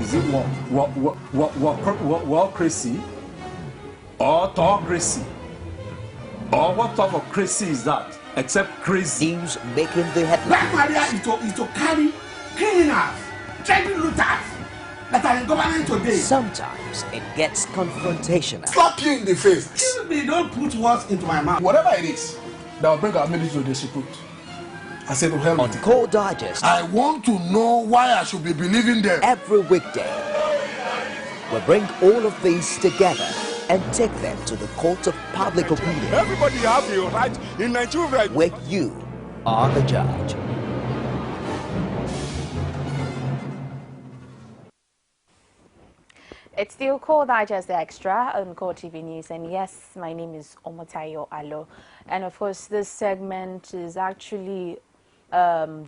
Is it crazy or autocracy? Or what type of crazy is that? Except crazy. News making the headlines. Black Maria is to carry criminals, trading looters that are in government today. Sometimes it gets confrontational. Slap you in the face. Excuse me, don't put words into my mouth. Whatever it is that will bring our military to disrepute, I said to hell On with it. Core Digest, I want to know why I should be believing them. every weekday, we bring all of these together and take them to the court of public opinion, Everybody have a right in Nigeria. where you are the judge. It's still Core Digest Extra on Core TV News, and yes, my name is Omotayo Alo, and of course this segment is actually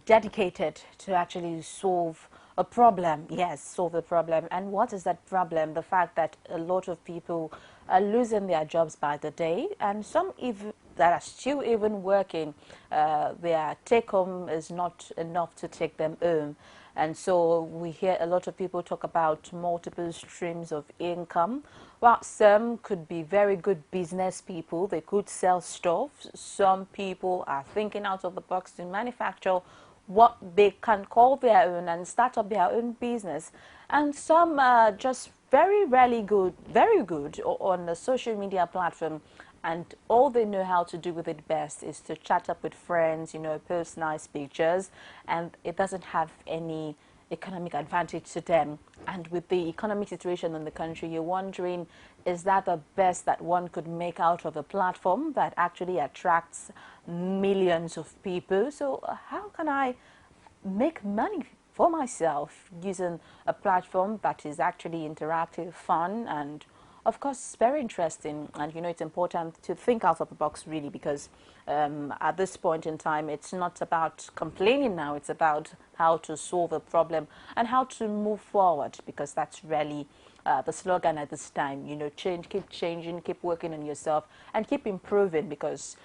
dedicated to actually solve a problem. Yes, solve the problem. And what is that problem? The fact that a lot of people are losing their jobs by the day, and some even that are still even working, their take home is not enough to take them home. And so we hear a lot of people talk about multiple streams of income. Well, some could be very good business people. They could sell stuff. Some people are thinking out of the box to manufacture what they can call their own and start up their own business. And some are just very good on the social media platform. And all they know how to do with it best is to chat up with friends, you know, post nice pictures, and it doesn't have any economic advantage to them. And with the economic situation in the country, you're wondering, is that the best that one could make out of a platform that actually attracts millions of people? So how can I make money for myself using a platform that is actually interactive, fun, and of course, it's very interesting, and you know it's important to think out of the box really, because at this point in time it's not about complaining now, it's about how to solve a problem and how to move forward, because that's really the slogan at this time. You know, change, keep changing, keep working on yourself and keep improving, because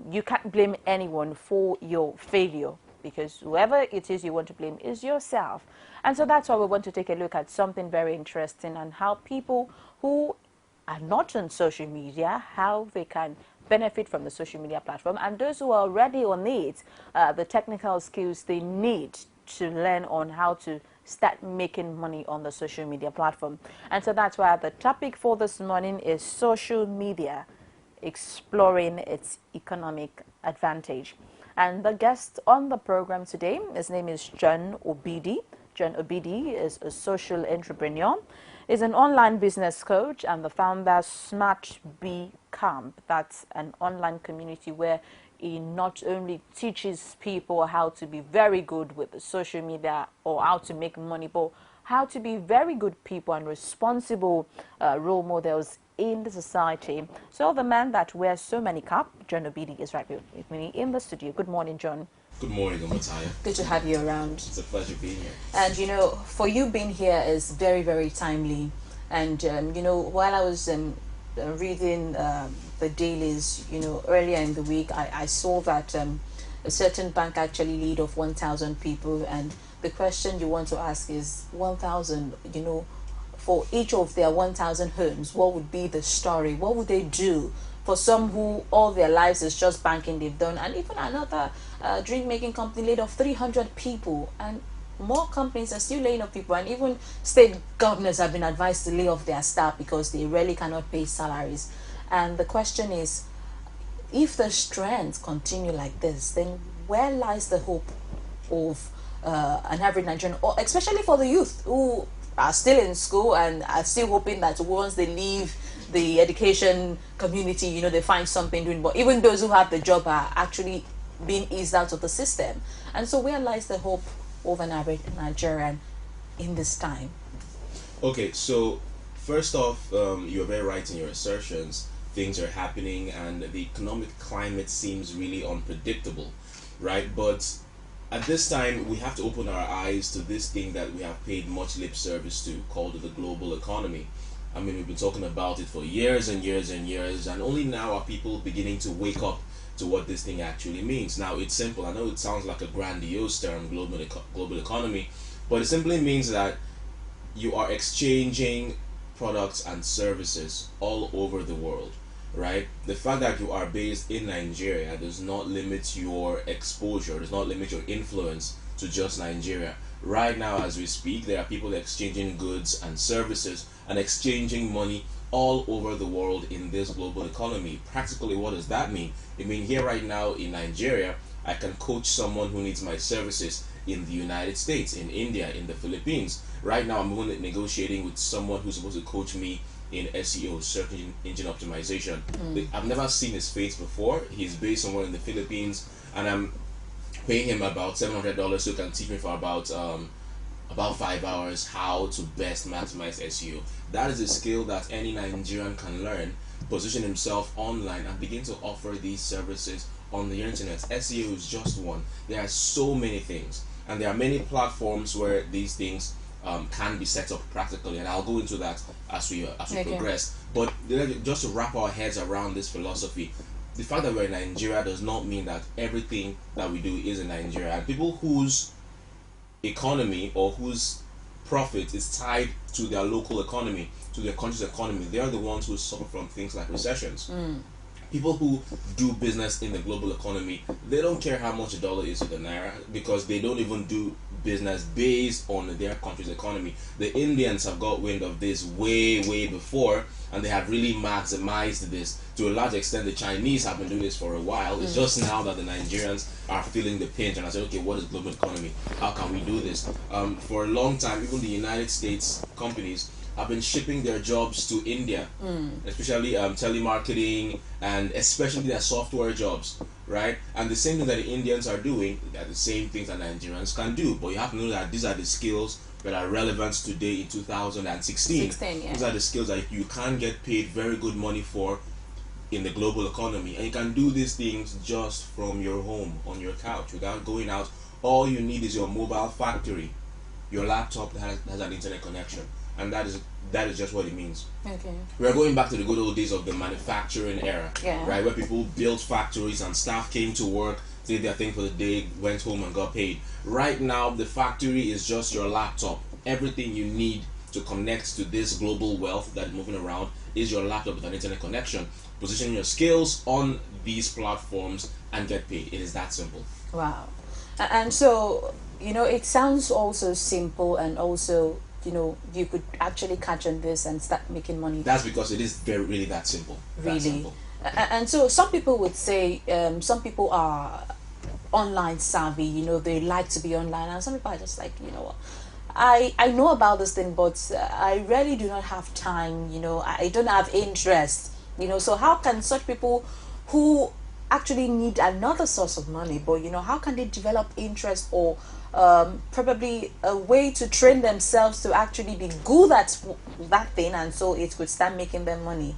you can't blame anyone for your failure, because whoever it is you want to blame is yourself. And so that's why we want to take a look at something very interesting, and how people who are not on social media, how they can benefit from the social media platform, and those who are already on it, the technical skills they need to learn on how to start making money on the social media platform. And so that's why the topic for this morning is social media, exploring its economic advantage. And the guest on the program today, his name is John Obidi. John Obidi is a social entrepreneur, is an online business coach, and the founder of Smart Bee Camp. That's an online community where he not only teaches people how to be very good with the social media or how to make money, but how to be very good people and responsible role models in the society. So the man that wears so many caps, John Obidi, is right with me in the studio. Good morning, John. Good morning, Omotayo. Good to have you around. It's a pleasure being here. And you know, for you being here is very, very timely. And you know, while I was reading the dailies, you know, earlier in the week, I saw that a certain bank actually laid off 1,000 people, and the question you want to ask is 1,000, you know, for each of their 1,000 homes, what would be the story? What would they do? For some who all their lives is just banking they've done, and even another drink making company laid off 300 people, and more companies are still laying off people, and even state governors have been advised to lay off their staff because they really cannot pay salaries. And the question is, if the trends continue like this, then where lies the hope of an average Nigerian, or especially for the youth who are still in school and are still hoping that once they leave the education community, you know, they find something doing. But even those who have the job are actually being eased out of the system. And so where lies the hope of an average Nigerian in this time? Okay, so first off, you're very right in your assertions. Things are happening and the economic climate seems really unpredictable, right? But at this time, we have to open our eyes to this thing that we have paid much lip service to, called the global economy. I mean, we've been talking about it for years and years and years, and only now are people beginning to wake up to what this thing actually means. Now, it's simple. I know it sounds like a grandiose term, global economy, but it simply means that you are exchanging products and services all over the world, right? The fact that you are based in Nigeria does not limit your exposure, does not limit your influence to just Nigeria. Right now, as we speak, there are people exchanging goods and services and exchanging money all over the world in this global economy. Practically, what does that mean? I mean, here right now in Nigeria, I can coach someone who needs my services in the United States, in India, in the Philippines. Right now, I'm even negotiating with someone who's supposed to coach me in SEO, search engine optimization. I've never seen his face before. He's based somewhere in the Philippines, and I'm paying him about $700 so he can teach me for about 5 hours how to best maximize SEO. That is a skill that any Nigerian can learn, position himself online, and begin to offer these services on the internet. SEO is just one. There are so many things, and there are many platforms where these things can be set up practically, and I'll go into that as we progress. But just to wrap our heads around this philosophy, the fact that we're in Nigeria does not mean that everything that we do is in Nigeria. And people whose economy or whose profit is tied to their local economy, to their country's economy, they are the ones who suffer from things like recessions. People who do business in the global economy, they don't care how much a dollar is to the naira, because they don't even do business based on their country's economy. The Indians have got wind of this way before, and they have really maximized this. To a large extent, the Chinese have been doing this for a while. It's just now that the Nigerians are feeling the pinch, and I said, okay, what is global economy? How can we do this? For a long time, even the United States companies have been shipping their jobs to India, especially telemarketing, and especially their software jobs, right? And the same thing that the Indians are doing, are the same things that Nigerians can do. But you have to know that these are the skills that are relevant today in 2016. These are the skills that you can get paid very good money for in the global economy, and you can do these things just from your home, on your couch, without going out. All you need is your mobile factory, your laptop that has an internet connection. And that is just what it means. Okay. We're going back to the good old days of the manufacturing era, right? Where people built factories and staff came to work, did their thing for the day, went home and got paid. Right now, the factory is just your laptop. Everything you need to connect to this global wealth that's moving around is your laptop with an internet connection. Position your skills on these platforms and get paid. It is that simple. Wow. And so, it sounds also simple, and also you could actually catch on this and start making money. That's because it is really that simple. Really. That simple. And so some people would say, some people are online savvy, they like to be online, and some people are just like, what, I know about this thing, but I really do not have time, I don't have interest, so how can such people who actually need another source of money, but how can they develop interest, or probably a way to train themselves to actually be good at that thing, and so it could start making them money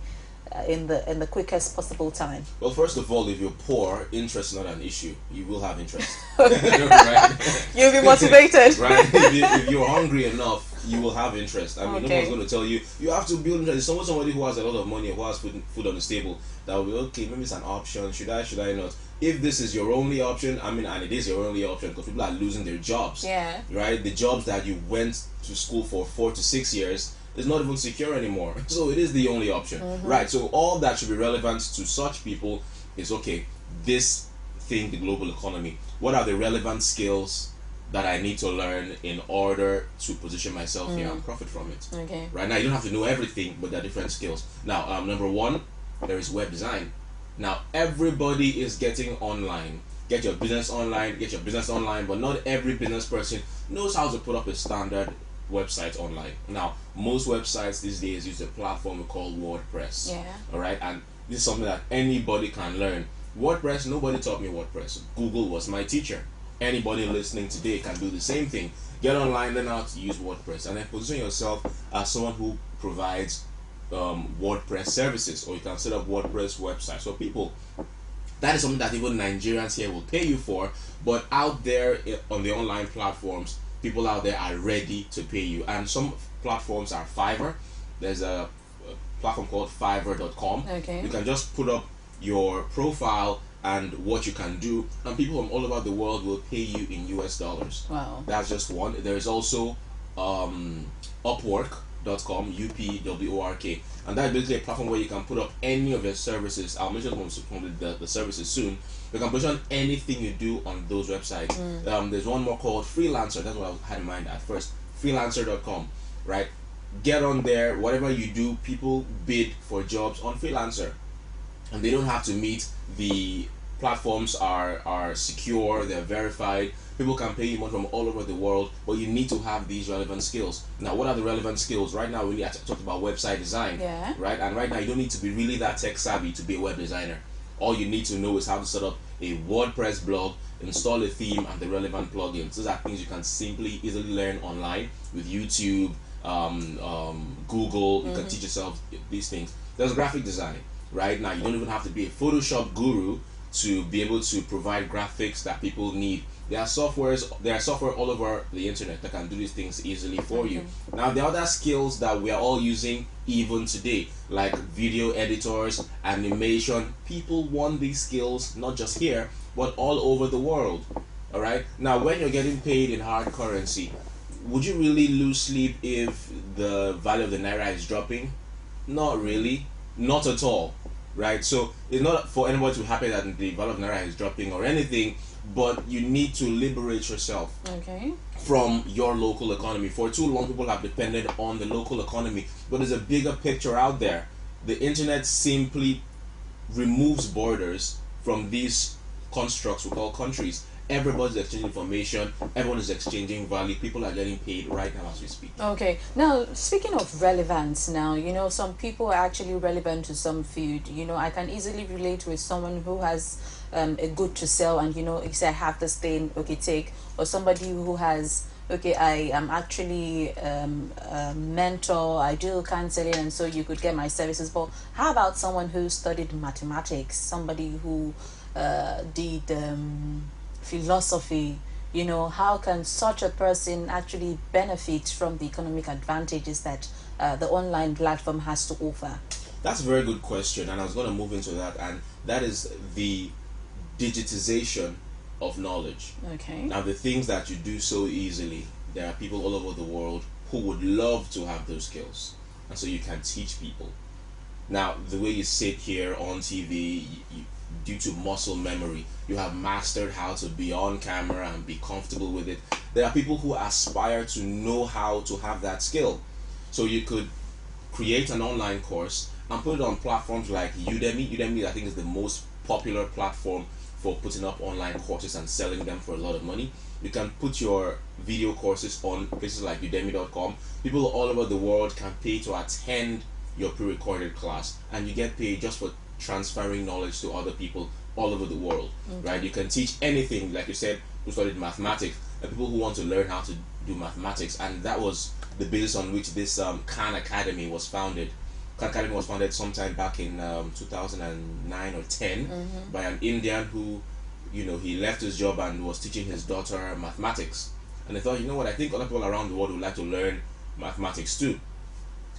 in the quickest possible time? Well, first of all, if you're poor, interest is not an issue. You will have interest. Right? You'll be motivated. Right? If you're hungry enough, you will have interest. I mean, no one's going to tell you have to build interest. It's somebody who has a lot of money, who has food on the table, that will be, okay, maybe it's an option. Should I not? If this is your only option, and it is your only option, because people are losing their jobs. Yeah. Right? The jobs that you went to school for 4 to 6 years is not even secure anymore. So it is the only option. Right? So all that should be relevant to such people is, okay, this thing, the global economy, what are the relevant skills that I need to learn in order to position myself here and profit from it? Okay. Right now, you don't have to know everything, but there are different skills. Now, number one, there is web design. Now, everybody is getting online. Get your business online, but not every business person knows how to put up a standard website online. Now, most websites these days use a platform we call WordPress. Yeah. All right, and this is something that anybody can learn. WordPress, nobody taught me WordPress. Google was my teacher. Anybody listening today can do the same thing. Get online, learn how to use WordPress, and then position yourself as someone who provides WordPress services, or you can set up WordPress websites for people. That is something that even Nigerians here will pay you for, but out there on the online platforms, people out there are ready to pay you. And some platforms are Fiverr. There's a platform called Fiverr.com. Okay. You can just put up your profile and what you can do, and people from all over the world will pay you in US dollars. Wow. That's just one. There is also Upwork.com, UPWORK, and that's basically a platform where you can put up any of your services. I'll mention the services soon. You can position anything you do on those websites. There's one more called Freelancer. That's what I had in mind at first. Freelancer.com, right? Get on there. Whatever you do, people bid for jobs on Freelancer, and they don't have to meet the platforms are secure. They're verified. People can pay you money from all over the world, but you need to have these relevant skills. Now, what are the relevant skills? Right now, we talked about website design, right? And right now, you don't need to be really that tech savvy to be a web designer. All you need to know is how to set up a WordPress blog, install a theme, and the relevant plugins. Those are things you can simply, easily learn online with YouTube, Google. You can teach yourself these things. There's graphic design. Right now, you don't even have to be a Photoshop guru to be able to provide graphics that people need. There are software all over the internet that can do these things easily for you. Now, there are other skills that we are all using even today, like video editors, animation. People want these skills not just here, but all over the world. All right. Now, when you're getting paid in hard currency, would you really lose sleep if the value of the naira is dropping? Not really. Not at all, right? So it's not for anybody to be happy that the value of naira is dropping or anything, but you need to liberate yourself from your local economy. For too long, people have depended on the local economy, but there's a bigger picture out there. The internet simply removes borders from these constructs we call countries. Everybody's exchanging information, everyone is exchanging value, people are getting paid right now as we speak. Okay, now speaking of relevance, now some people are actually relevant to some field. I can easily relate with someone who has a good to sell, and you say I have this thing, okay, take, or somebody who has, okay, I am actually a mentor, I do counseling, and so you could get my services. But how about someone who studied mathematics, somebody who did philosophy? How can such a person actually benefit from the economic advantages that the online platform has to offer? That's a very good question, and I was going to move into that, and that is the digitization of knowledge. Okay. Now, the things that you do so easily, there are people all over the world who would love to have those skills, and so you can teach people. Now, the way you sit here on TV, due to muscle memory, you have mastered how to be on camera and be comfortable with it. There are people who aspire to know how to have that skill. So you could create an online course and put it on platforms like Udemy. Udemy, I think, is the most popular platform for putting up online courses and selling them for a lot of money. You can put your video courses on places like Udemy.com. People all over the world can pay to attend your pre-recorded class, and you get paid just for transferring knowledge to other people all over the world, right? You can teach anything, like you said, who studied mathematics, and people who want to learn how to do mathematics, and that was the basis on which this Khan Academy was founded. Khan Academy was founded sometime back in 2009 or 10 by an Indian who, he left his job and was teaching his daughter mathematics, and they thought, I think other people around the world would like to learn mathematics too.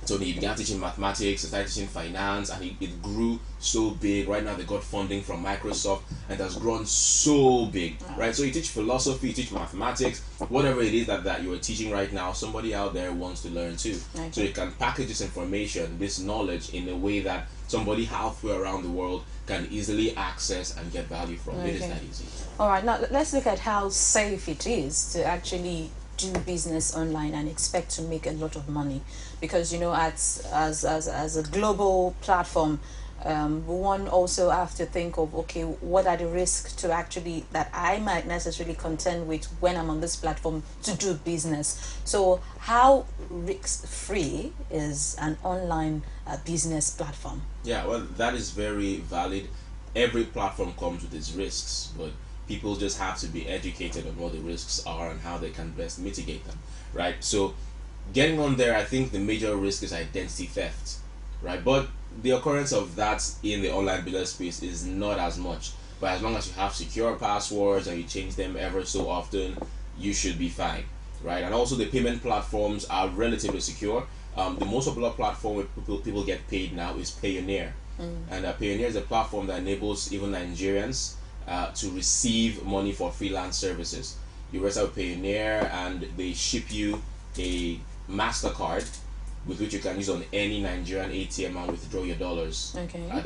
So he began teaching mathematics, he started teaching finance, and it grew so big. Right now they got funding from Microsoft, and it has grown so big, right? So you teach philosophy, you teach mathematics, whatever it is that you are teaching right now, somebody out there wants to learn too. Okay. So you can package this information, this knowledge, in a way that somebody halfway around the world can easily access and get value from. Okay. It is that easy. All right, now let's look at how safe it is to actually do business online and expect to make a lot of money, because as a global platform, one also have to think of, okay, what are the risks to actually that I might necessarily contend with when I'm on this platform to do business. So how risk-free is an online business platform? Yeah, well, that is very valid. Every platform comes with its risks, but people just have to be educated on what the risks are and how they can best mitigate them, right? So getting on there, I think the major risk is identity theft, right? But the occurrence of that in the online business space is not as much. But as long as you have secure passwords and you change them ever so often, you should be fine, right? And also the payment platforms are relatively secure. The most popular platform where people get paid now is Payoneer. And Payoneer is a platform that enables even Nigerians to receive money for freelance services. You register with Payoneer and they ship you a MasterCard with which you can use on any Nigerian ATM and withdraw your dollars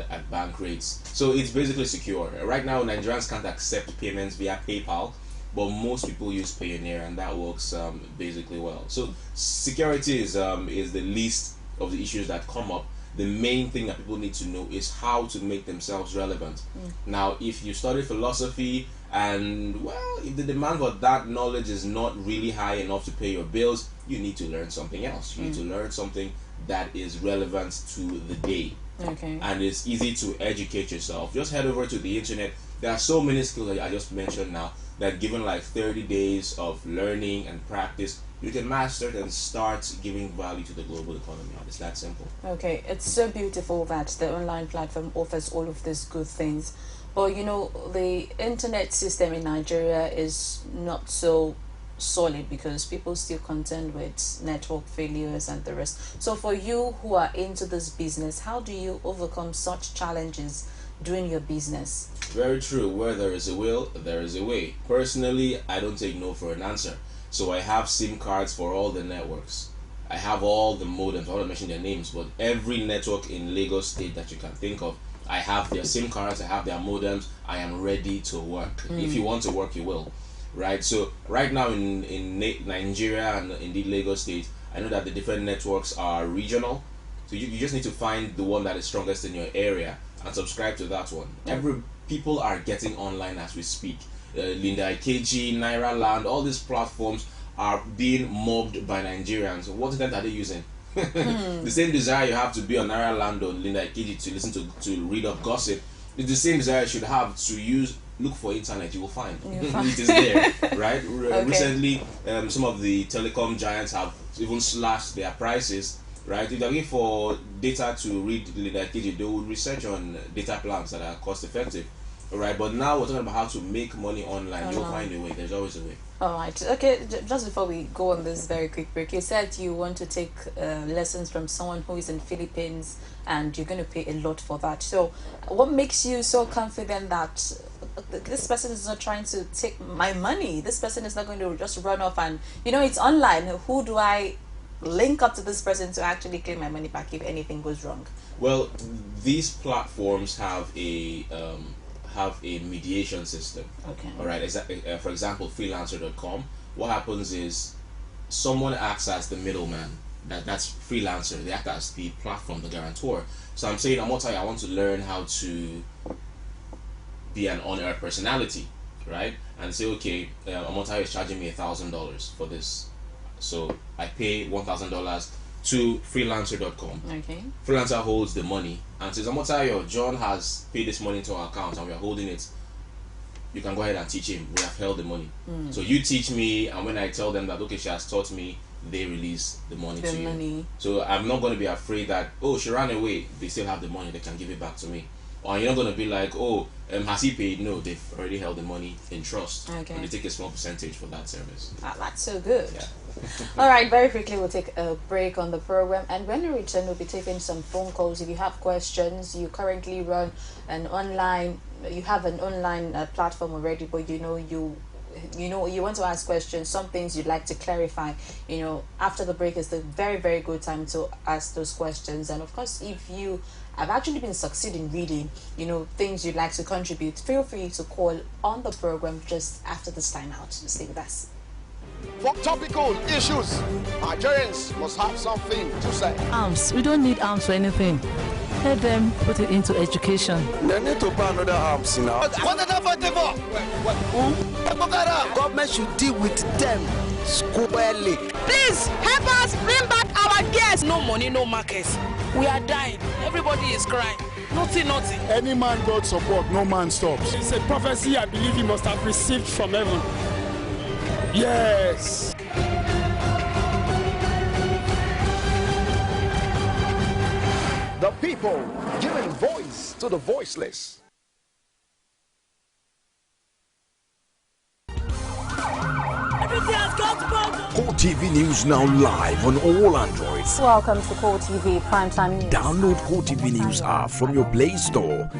at bank rates. So it's basically secure. Right now, Nigerians can't accept payments via PayPal, but most people use Payoneer, and that works basically well. So security is the least of the issues that come up. The main thing that people need to know is how to make themselves relevant. Now, if you study philosophy and, well, if the demand for that knowledge is not really high enough to pay your bills, you need to learn something else. You need to learn something that is relevant to the day. And it's easy to educate yourself. Just head over to the internet. There are so many skills that I just mentioned now that given like 30 days of learning and practice, you can master it and start giving value to the global economy. It's that simple. Okay, it's so beautiful that the online platform offers all of these good things. But you know, the internet system in Nigeria is not so solid because people still contend with network failures and the rest. So for you who are into this business, how do you overcome such challenges doing your business? Very true. Where there is a will, there is a way. Personally, I don't take no for an answer. So I have SIM cards for all the networks. I have all the modems. I don't mention their names, but every network in Lagos State that you can think of, I have their SIM cards, I have their modems. I am ready to work. If you want to work, you will. Right? So right now in Nigeria and indeed Lagos State, I know that the different networks are regional. So you just need to find the one that is strongest in your area and subscribe to that one. People are getting online as we speak. Linda Ikeji, Naira Land, all these platforms are being mobbed by Nigerians. What internet are they using? The same desire you have to be on Naira Land or Linda Ikeji to listen to read up gossip is the same desire you should have to look for internet. You will find it is there, right? Recently, some of the telecom giants have even slashed their prices. Right, if they're looking for data to read Linda Ikeji, they will research on data plans that are cost effective. Right, but now we're talking about how to make money online. You'll find a way. There's always a way. All right. Okay. Just before we go on this very quick break, you said you want to take lessons from someone who is in Philippines, and you're going to pay a lot for that. So, what makes you so confident that this person is not trying to take my money? This person is not going to just run off and it's online. Who do I link up to this person to actually claim my money back if anything goes wrong? Well, these platforms have a mediation system. All right. For example, freelancer.com. What happens is someone acts as the middleman. That's Freelancer. They act as the platform, the guarantor. So I'm saying, Omotayo, I want to learn how to be an on-air personality, right? And say, okay, Omotayo is charging me $1,000 for this. So I pay $1,000 to freelancer.com. Freelancer holds the money and says, Omotayo, John has paid this money into our account and we are holding it. You can go ahead and teach him. We have held the money. So you teach me, and when I tell them that, okay, she has taught me, they release the money to you. So I'm not going to be afraid that, oh, she ran away. They still have the money. They can give it back to me. Or you're not going to be like, oh, has he paid? No, they've already held the money in trust. And they take a small percentage for that service. That's so good. Yeah. All right, very quickly, we'll take a break on the program. And when we return, we'll be taking some phone calls. If you have questions, you currently run you have an online platform already, but you want to ask questions, some things you'd like to clarify, after the break is the very, very good time to ask those questions. And of course, if you have actually been succeeding reading, things you'd like to contribute, feel free to call on the program just after this time out. Stay with us. For topical issues, Nigerians must have something to say. Arms. We don't need arms for anything. Let them put it into education. They need to ban other arms now. What are they fighting for? Who? Government should deal with them squarely. Please help us bring back our guests. No money, no markets. We are dying. Everybody is crying. Nothing. Any man God support, no man stops. It's a prophecy I believe he must have received from heaven. Yes. The people giving voice to the voiceless. Core TV News now live on all Androids. Welcome to Core TV Primetime News. Download Core TV News app from your Play Store.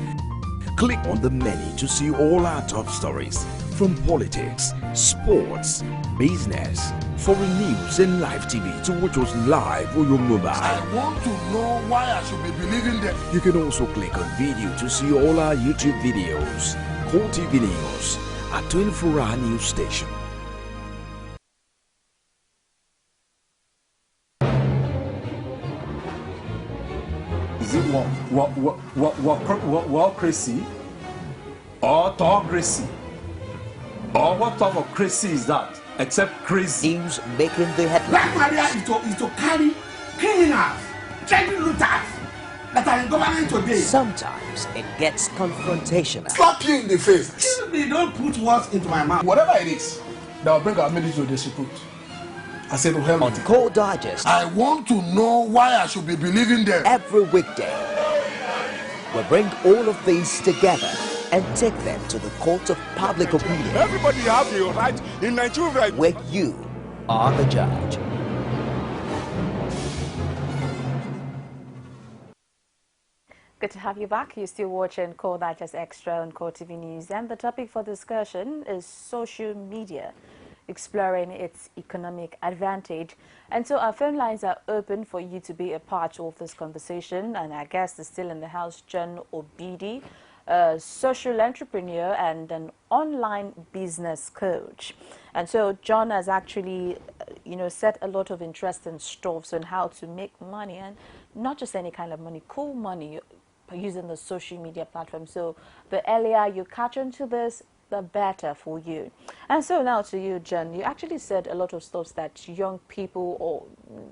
Click on the menu to see all our top stories. From politics, sports, business, foreign news and live TV to watch us live on your mobile. I want to know why I should be believing them. You can also click on video to see all our YouTube videos. Core TV News, a 24-hour news station. Is it crazy or autocracy? Or what type of crazy is that? Except crazy. News making the headlines. Black Maria is to carry criminals, treasure looters that are in government today. Sometimes it gets confrontational. Slap you in the face. They don't put words into my mouth. Whatever it is that will bring our military to disrepute, I say to hell On with it. Core Digest, I want to know why I should be believing them. every weekday, we bring all of these together and take them to the court of public opinion, Everybody have your right in Nigeria. Right? where you are the judge. Good to have you back. You're still watching Core Digest Extra on Core TV News, and the topic for discussion is social media, exploring its economic advantage. And so our phone lines are open for you to be a part of this conversation. And our guest is still in the house, John Obidi, a social entrepreneur and an online business coach. And so John has actually, set a lot of interesting stuff on how to make money, and not just any kind of money, cool money, using the social media platform. So the earlier you catch on to this, the better for you. And so now to you, John, you actually said a lot of stuff that young people, or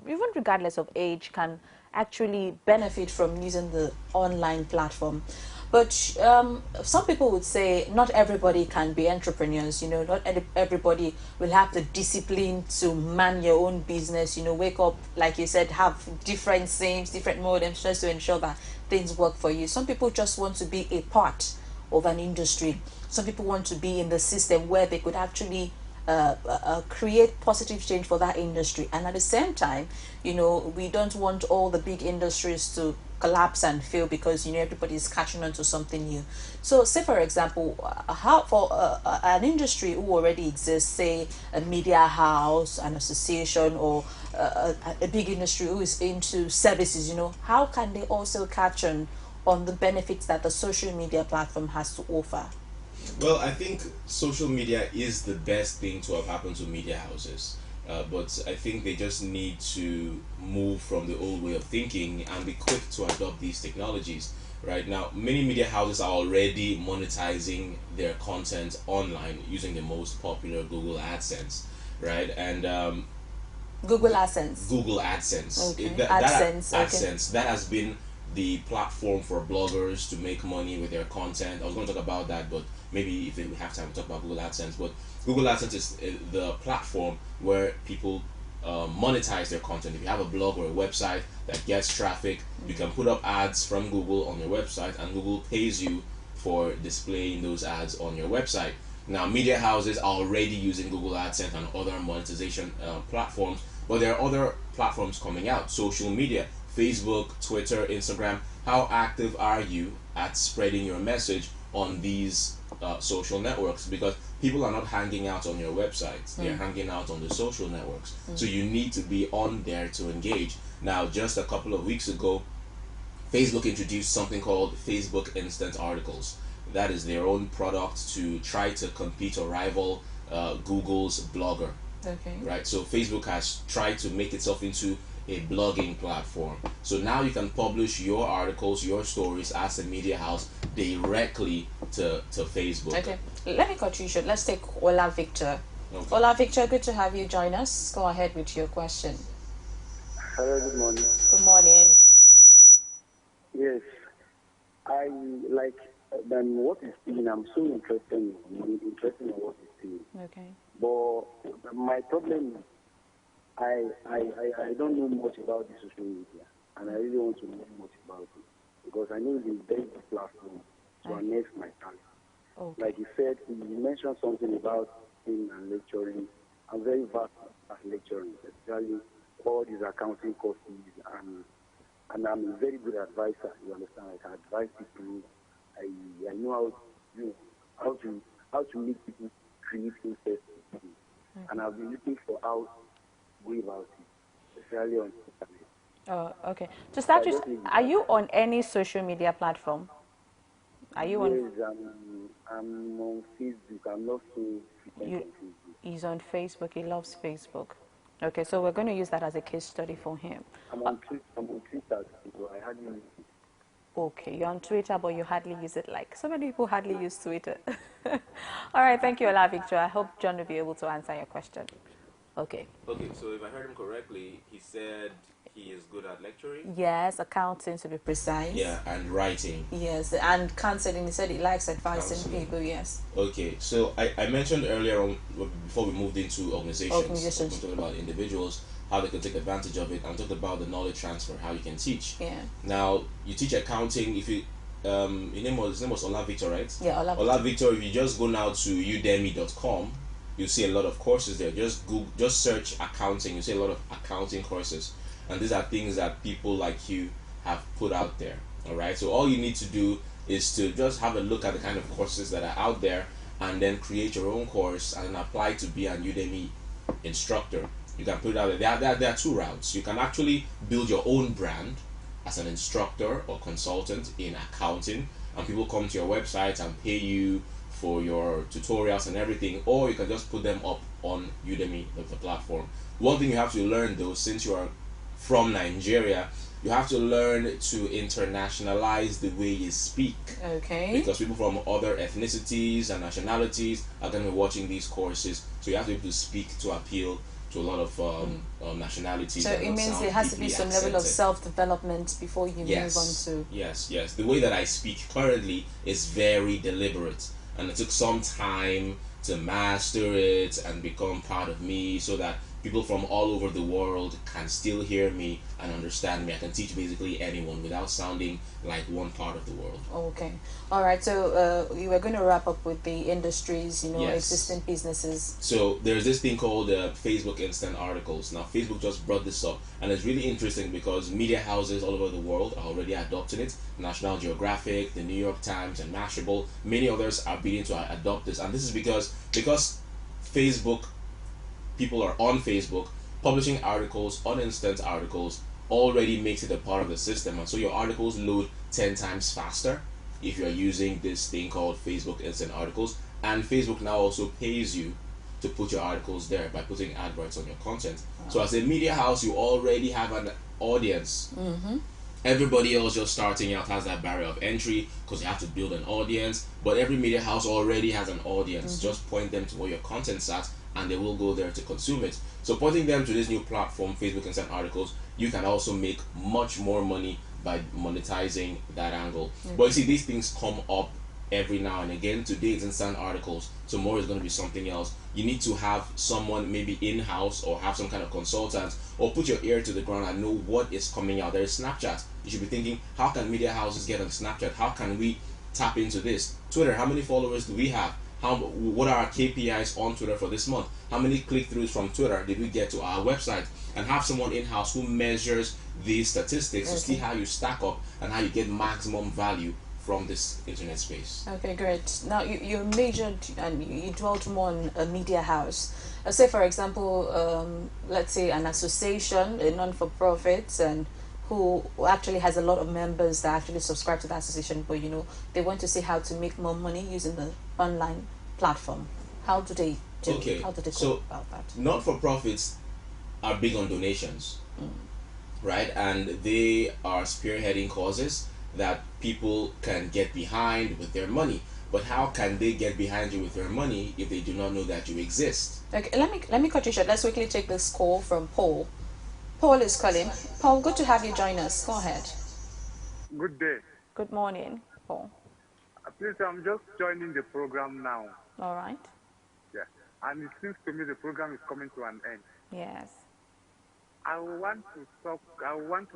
even regardless of age, can actually benefit from using the online platform. But some people would say not everybody can be entrepreneurs. Not everybody will have the discipline to man your own business. Wake up, like you said, have different themes, different modems, just to ensure that things work for you. Some people just want to be a part of an industry. Some people want to be in the system where they could actually create positive change for that industry. And at the same time, we don't want all the big industries to collapse and fail because everybody is catching on to something new. So say for example, how for an industry who already exists, say a media house, an association, or a big industry who is into services, how can they also catch on the benefits that the social media platform has to offer? Well, I think social media is the best thing to have happened to media houses. But I think they just need to move from the old way of thinking and be quick to adopt these technologies. Right now, many media houses are already monetizing their content online using the most popular Google AdSense, right? And Google AdSense. Google AdSense. Okay. AdSense. That has been the platform for bloggers to make money with their content. I was going to talk about that, but maybe if we have time to talk about Google AdSense. But Google AdSense is the platform where people monetize their content. If you have a blog or a website that gets traffic, you can put up ads from Google on your website, and Google pays you for displaying those ads on your website. Now, media houses are already using Google AdSense and other monetization platforms, but there are other platforms coming out. Social media, Facebook, Twitter, Instagram. How active are you at spreading your message on these social networks? Because people are not hanging out on your websites, they're hanging out on the social networks. So you need to be on there to engage. Now, just a couple of weeks ago, Facebook introduced something called Facebook Instant Articles. That is their own product to try to compete or rival Google's Blogger. Okay. Right. So Facebook has tried to make itself into a blogging platform. So now you can publish your articles, your stories as a media house directly to Facebook. Okay. Let me cut you short. Let's take Ola Victor. Okay. Ola Victor, good to have you join us. Go ahead with your question. Hello, good morning. Good morning. Yes, I like what he's saying. I'm so interested in what he's saying. Okay. But my problem is I don't know much about the social media, and I really want to know much about it because I know it's a very big platform to annex my talent. Okay. Like he said, he mentioned something about teaching and lecturing. I'm very vast at lecturing, especially all these accounting courses, and I'm a very good advisor. You understand? I can advise people. I know how to make people creating first, and I've been looking for how to go about it, especially on internet. Oh, okay. To start with, are you on any social media platform? Are you on? Yes, I'm on Facebook. I'm not so frequent on Facebook. He's on Facebook. He loves Facebook. Okay, so we're going to use that as a case study for him. I'm on Twitter, so I hardly use it. Okay, you're on Twitter, but you hardly use it. Like so many people hardly use Twitter. All right, thank you, Ola Victor. I hope John will be able to answer your question. Okay. Okay, so if I heard him correctly, he said he is good at lecturing? Yes, accounting to be precise. Yeah, and writing. Yes, and counseling. He said he likes advising people, yes. Okay, so I mentioned earlier on, before we moved into organizations. We talked about individuals, how they can take advantage of it, and talked about the knowledge transfer, how you can teach. Yeah. Now, you teach accounting, if you, his name was Ola Victor, right? Yeah, Ola Victor, if you just go now to udemy.com, you see a lot of courses there. Just search accounting, you see a lot of accounting courses. And these are things that people like you have put out there. All right. So all you need to do is to just have a look at the kind of courses that are out there, and then create your own course and apply to be an Udemy instructor. You can put it out there. There are two routes. You can actually build your own brand as an instructor or consultant in accounting, and people come to your website and pay you for your tutorials and everything, or you can just put them up on Udemy, the platform. One thing you have to learn though, since you are from Nigeria, you have to learn to internationalize the way you speak. Okay. Because people from other ethnicities and nationalities are going to be watching these courses, so you have to be able to speak to appeal to a lot of nationalities. So it means there has to be some level of self-development before you move on to... Yes. The way that I speak currently is very deliberate, and it took some time to master it and become part of me, so that people from all over the world can still hear me and understand me. I can teach basically anyone without sounding like one part of the world. Okay. All right. So we were going to wrap up with the industries, Yes. existing businesses. So there's this thing called Facebook Instant Articles. Now, Facebook just brought this up, and it's really interesting because media houses all over the world are already adopting it. National Geographic, the New York Times, and Mashable. Many others are beginning to adopt this, and this is because Facebook, people are on Facebook publishing articles on instant articles already makes it a part of the system, and so your articles load 10 times faster if you're using this thing called Facebook Instant Articles. And Facebook now also pays you to put your articles there by putting adverts on your content. So as a media house, you already have an audience. Everybody else just starting out has that barrier of entry because you have to build an audience, but every media house already has an audience. Just point them to where your content's at, and they will go there to consume it. So pointing them to this new platform, Facebook Instant Articles, you can also make much more money by monetizing that angle. But you see, these things come up every now and again. Today it's Instant Articles, tomorrow is going to be something else. You need to have someone maybe in-house or have some kind of consultant, or put your ear to the ground and know what is coming out. There is Snapchat. You should be thinking, how can media houses get on Snapchat? How can we tap into this? Twitter, how many followers do we have? What are our KPIs on Twitter for this month? How many click-throughs from Twitter did we get to our website? And have someone in-house who measures these statistics to see how you stack up and how you get maximum value from this internet space. Okay, great. Now you majored and you dwelt more on a media house. Say for example, let's say an association, a non-for-profit, and who actually has a lot of members that actually subscribe to that association, but they want to see how to make more money using the online platform. How do they do? Okay. How do they go about that? Not-for-profits are big on donations, right? And they are spearheading causes that people can get behind with their money. But how can they get behind you with their money if they do not know that you exist? Okay, let me cut you short. Let's quickly take this call from Paul. Paul is calling. Paul, good to have you join us. Go ahead. Good day. Good morning, Paul. Please, I'm just joining the program now. All right. Yeah. And it seems to me the program is coming to an end. Yes. I want to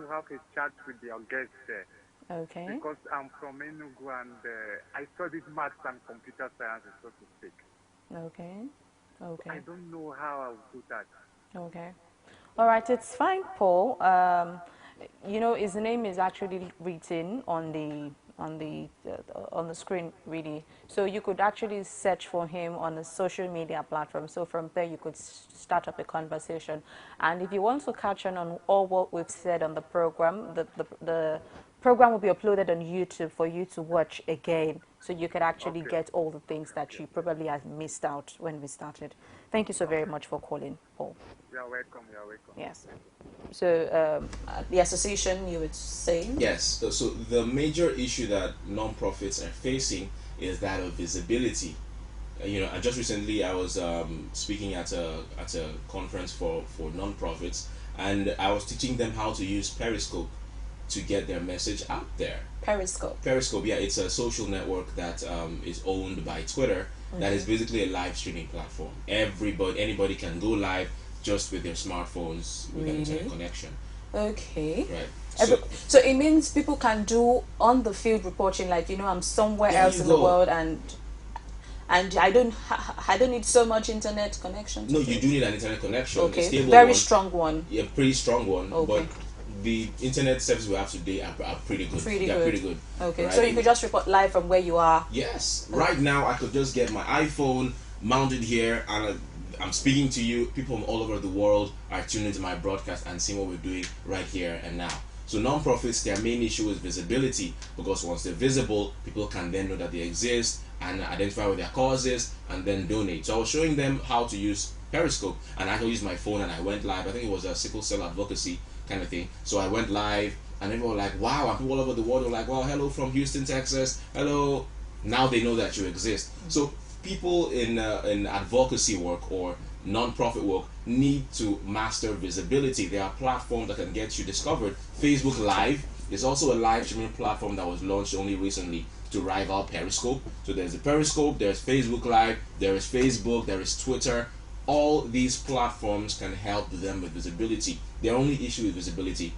have a chat with your guest there. Okay. Because I'm from Enugu and I studied maths and computer science, so to speak. Okay. Okay. I don't know how I'll do that. Okay. All right, it's fine, Paul. His name is actually written on the on the screen, really. So you could actually search for him on a social media platform. So from there, you could start up a conversation. And if you want to catch on all what we've said on the program, the program will be uploaded on YouTube for you to watch again, so you could actually get all the things that you probably have missed out when we started. Thank you so very much for calling, Paul. You're welcome. You're welcome. Yes. So the association, you would say? Yes. So the major issue that non-profits are facing is that of visibility. And just recently I was speaking at a conference for non-profits, and I was teaching them how to use Periscope to get their message out there. Periscope, yeah, it's a social network that is owned by Twitter. That is basically a live streaming platform. Anybody can go live just with their smartphones with an internet connection. Okay. Right. So it means people can do on the field reporting, like, I'm somewhere else in the world and I don't need so much internet connection. No, you do need an internet connection. Okay. A stable Very one. strong one. Yeah, pretty strong one. Okay. But the internet services we have today are pretty good. Pretty good. Okay, right? so you could just report live from where you are. Yes. Right now, I could just get my iPhone mounted here, and I'm speaking to you. People from all over the world are tuning into my broadcast and seeing what we're doing right here and now. So non-profits, their main issue is visibility, because once they're visible, people can then know that they exist and identify with their causes and then donate. So I was showing them how to use Periscope, and I used my phone and I went live. I think it was a sickle cell advocacy kind of thing. So I went live, and everyone were like, wow, and people all over the world were like, well, hello from Houston, Texas, hello. Now they know that you exist. So people in advocacy work or non-profit work need to master visibility. There are platforms that can get you discovered. Facebook Live is also a live streaming platform that was launched only recently to rival Periscope. So there's a Periscope, there's Facebook Live, there is Facebook, there is Twitter. All these platforms can help them with visibility. Their only issue is visibility.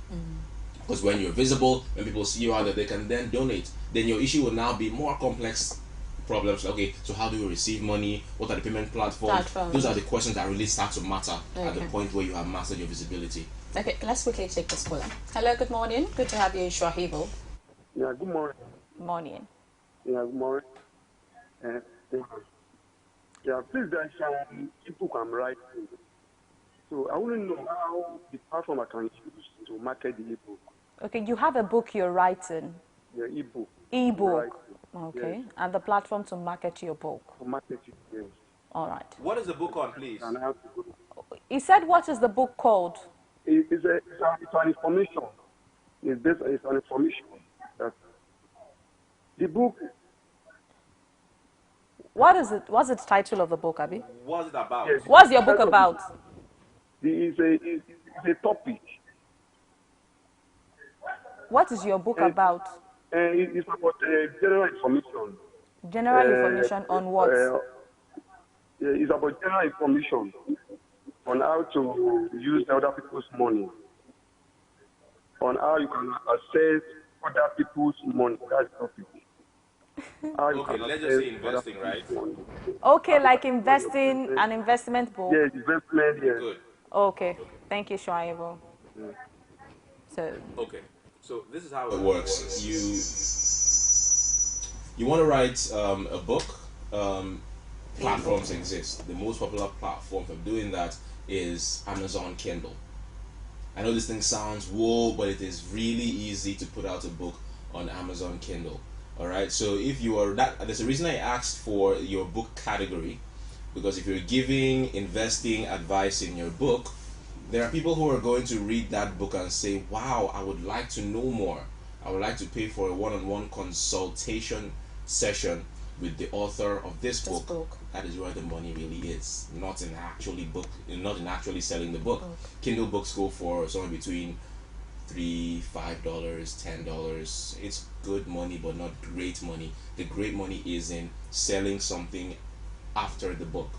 Because when you're visible, when people see you out there, they can then donate. Then your issue will now be more complex problems. Okay, so how do we receive money? What are the payment platforms? Those are the questions that really start to matter at the point where you have mastered your visibility. Okay, let's quickly take this caller. Hello, good morning. Good to have you, Shuaibu. Yeah, good morning. Morning. Yeah, good morning. Yeah, please, there's some people can write. So I want to know how the platform I can use to market the ebook. Okay, you have a book you're writing. Yeah, ebook. Ebook. Okay, yes. And the platform to market your book. To market it, yes. All right. What is the book on, please? And I have to go. He said, what is the book called? It's an information. It's an information. The book. What is it? What's the title of the book, Abi? What's it about? Yes, what's your book about? It's a topic. What is your book about? It's about general information. General information on what? It's about general information on how to use other people's money, on how you can access other people's money. That's the topic. Okay, let's just say investing, right? Okay, like investing, an investment book. Yes, investment, yes. Good. Okay, thank you, Shuaibu. Yeah. So. Okay, so this is how it works. You want to write a book. Platforms exist. The most popular platform for doing that is Amazon Kindle. I know this thing sounds whoa, but it is really easy to put out a book on Amazon Kindle. All right, so if you are that, there's a reason I asked for your book category, because if you're giving investing advice in your book, there are people who are going to read that book and say, wow, I would like to know more. I would like to pay for a one-on-one consultation session with the author of this book. That is where the money really is, not in actually selling the book. Kindle books go for somewhere between $3, $5, $10. It's good money, but not great money. The great money is in selling something after the book.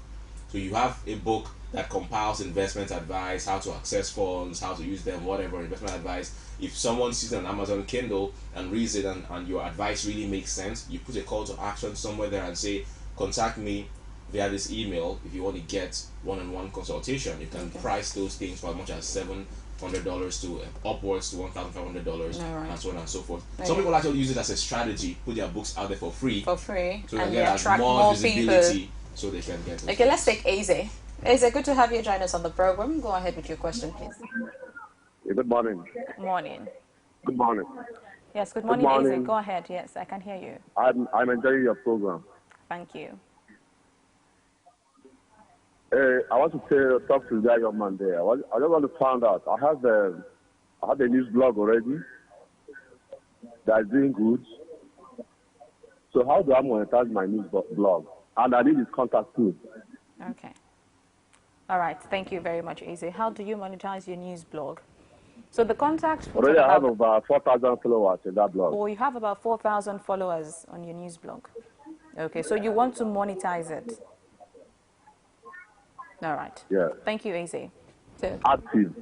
So you have a book that compiles investment advice, how to access funds, how to use them, whatever, investment advice. If someone sees it on Amazon Kindle and reads it and your advice really makes sense, you put a call to action somewhere there and say, contact me via this email, if you want to get one-on-one consultation, you can price those things for as much as $700 to upwards to $1,500, and so on and so forth. Some people actually use it as a strategy, put their books out there for free, so they and get attract more visibility, people. so they can get. Okay, let's take Eze. Eze, good to have you join us on the program. Go ahead with your question, please. Good morning. Morning. Good morning. Yes, good morning, Eze. Go ahead. Yes, I can hear you. I'm enjoying your program. Thank you. I want to talk to that young man there. I just want to find out. I have a news blog already that's doing good. So how do I monetize my news blog? And I need his contact too. Okay. All right. Thank you very much, Eze. How do you monetize your news blog? So the contact... Already I have about 4,000 followers in that blog. Oh, you have about 4,000 followers on your news blog. Okay, so you want to monetize it. All right. Yeah. Thank you, Eze. So, active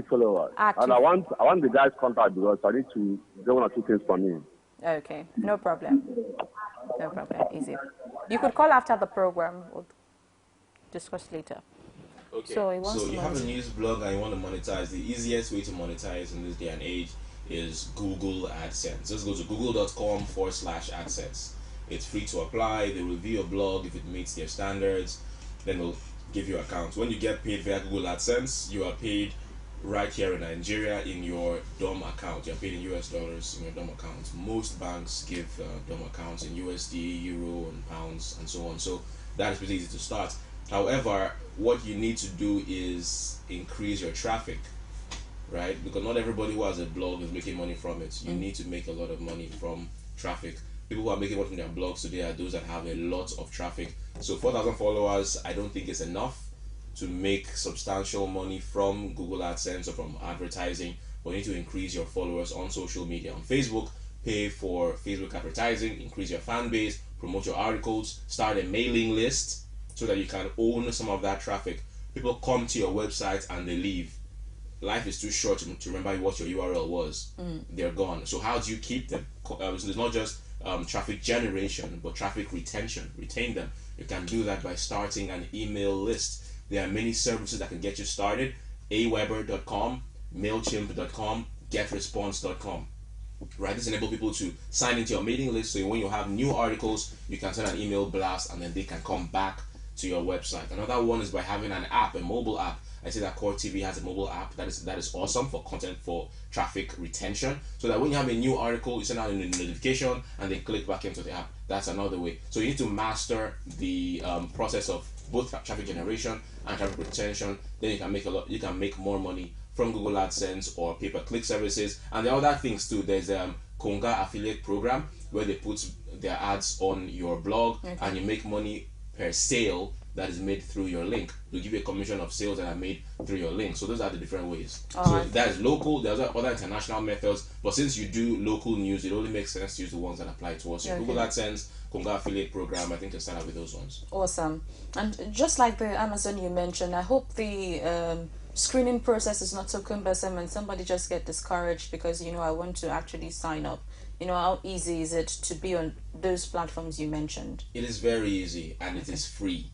followers. Active. And I want the guy's contact because I need to do one or two things for me. Okay, no problem. No problem, Eze. You could call after the program. We'll discuss later. Okay. So you have a news blog and you want to monetize. The easiest way to monetize in this day and age is Google AdSense. Just go to google.com/AdSense. It's free to apply. They review your blog if it meets their standards. Then they'll give you accounts. When you get paid via Google AdSense, you are paid right here in Nigeria in your DOM account. You're paid in US dollars in your DOM account. Most banks give DOM accounts in USD, Euro, and pounds, and so on. So that is pretty easy to start. However, what you need to do is increase your traffic, right? Because not everybody who has a blog is making money from it. You need to make a lot of money from traffic. People who are making money from their blogs today are those that have a lot of traffic. So 4,000 followers, I don't think is enough to make substantial money from Google AdSense or from advertising. But you need to increase your followers on social media. On Facebook, pay for Facebook advertising, increase your fan base, promote your articles, start a mailing list so that you can own some of that traffic. People come to your website and they leave. Life is too short to remember what your URL was. They're gone. So how do you keep them? So it's not just traffic generation, but traffic retention. Retain them. You can do that by starting an email list. There are many services that can get you started. aweber.com, mailchimp.com, getresponse.com. Right, this enables people to sign into your mailing list, so when you have new articles, you can send an email blast and then they can come back to your website. Another one is by having an app, a mobile app. I say that Core TV has a mobile app that is awesome for content, for traffic retention, so that when you have a new article, you send out a notification and they click back into the app. That's another way. So you need to master the process of both traffic generation and traffic retention. Then you can make you can make more money from Google AdSense or pay-per-click services. And there are other things too. There's Konga affiliate program where they put their ads on your blog, and you make money per sale that is made through your link. They'll give you a commission of sales that are made through your link. So those are the different ways. So that is local. There's other international methods, but since you do local news, it only makes sense to use the ones that apply to us. Google AdSense, Konga affiliate program, I think you start out with those ones. Awesome. And just like the Amazon you mentioned, I hope the screening process is not so cumbersome and somebody just get discouraged because, I want to actually sign up. How easy is it to be on those platforms you mentioned? It is very easy and it is free.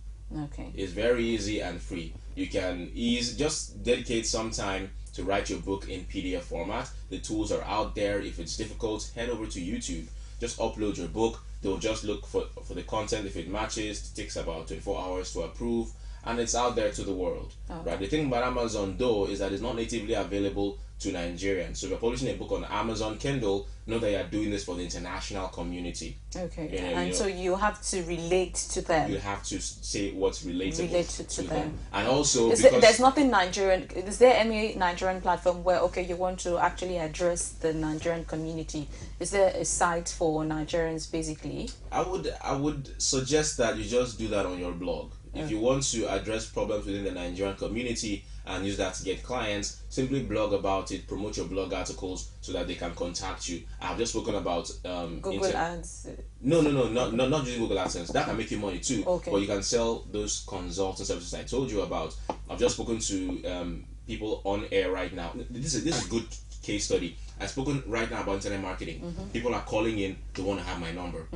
Okay. It's very easy and free. You can just dedicate some time to write your book in PDF format. The tools are out there. If it's difficult, head over to YouTube. Just upload your book. They'll just look for the content. If it matches, it takes about 24 hours to approve, and it's out there to the world. Right. The thing about Amazon though is that it's not natively available to Nigerians. So if you're publishing a book on Amazon Kindle, know that you're doing this for the international community. Okay. So you have to relate to them. You have to say what's relatable to them. And also, there's nothing Nigerian. Is there any Nigerian platform where you want to actually address the Nigerian community? Is there a site for Nigerians basically? I would suggest that you just do that on your blog. If you want to address problems within the Nigerian community and use that to get clients, simply blog about it, promote your blog articles so that they can contact you. I've just spoken about Google Ads. No, not using Google AdSense. That can make you money too. Okay. But you can sell those consulting services I told you about. I've just spoken to people on air right now. This is good case study. I've spoken right now about internet marketing. People are calling in, they want to have my number.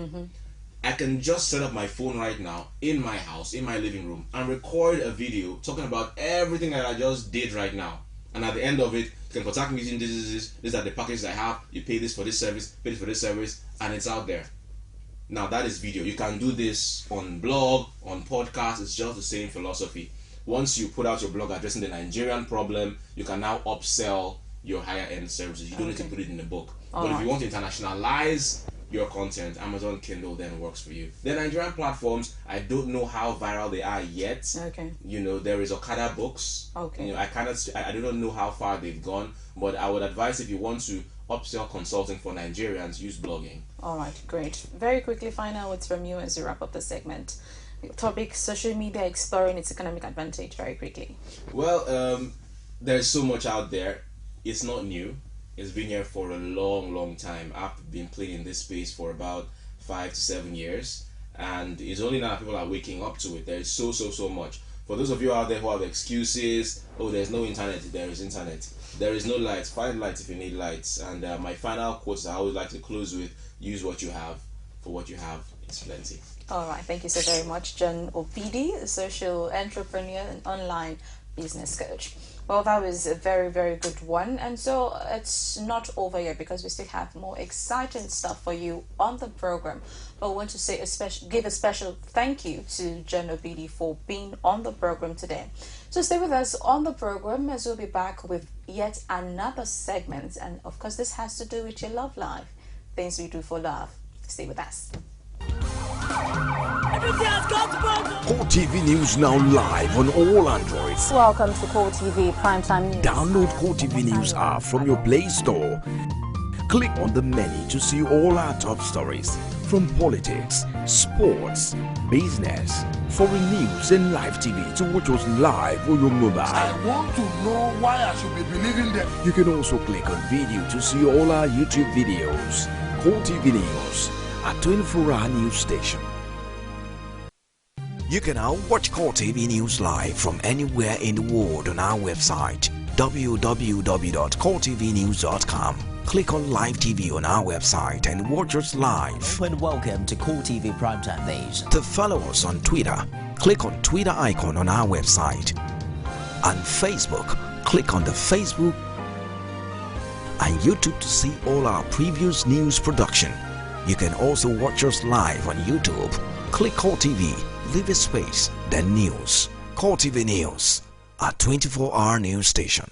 I can just set up my phone right now in my house, in my living room, and record a video talking about everything that I just did right now. And at the end of it, you can contact me using these are the packages I have. You pay this for this service, pay this for this service, and it's out there. Now that is video. You can do this on blog, on podcast. It's just the same philosophy. Once you put out your blog addressing the Nigerian problem, you can now upsell your higher end services. You don't need to put it in the book. But if you want to internationalize your content, Amazon Kindle then works for you. The Nigerian platforms, I don't know how viral they are yet. Okay. You know, there is Okada Books. Okay. You know, I don't know how far they've gone, but I would advise if you want to upsell consulting for Nigerians, use blogging. All right, great. Very quickly, find out what's from you as we wrap up the segment. Topic: social media exploring its economic advantage. Very quickly. Well, there's so much out there. It's not new. It's been here for a long time. I've been playing in this space for about 5 to 7 years, and it's only now people are waking up to it. There is so much. For those of you out there who have excuses, oh, there's no internet, there is internet. There is no light, find light if you need lights. And my final quotes I always like to close with: use what you have, for what you have is plenty. All right, thank you so very much, John Obidi, a social entrepreneur and online business coach. Well, that was a very good one, and so it's not over yet because we still have more exciting stuff for you on the program. But I want to say give a special thank you to John Obidi for being on the program today. So stay with us on the program as we'll be back with yet another segment, and of course this has to do with your love life, things we do for love. Stay with us. Core TV News now live on all Androids. Welcome to Core TV Primetime News. Download Core TV News app from your Play Store. Click on the menu to see all our top stories from politics, sports, business, foreign news and live TV to watch us live on your mobile. I want to know why I should be believing them. You can also click on video to see all our YouTube videos. Core TV News, a 24-hour news station. You can now watch Core TV News live from anywhere in the world on our website www.coretvnews.com. Click on Live TV on our website and watch us live. And welcome to Core TV Primetime News. To follow us on Twitter, click on Twitter icon on our website. On Facebook, click on the Facebook and YouTube to see all our previous news production. You can also watch us live on YouTube. Click Core TV, leave a space, then News. Core TV News, a 24-hour news station.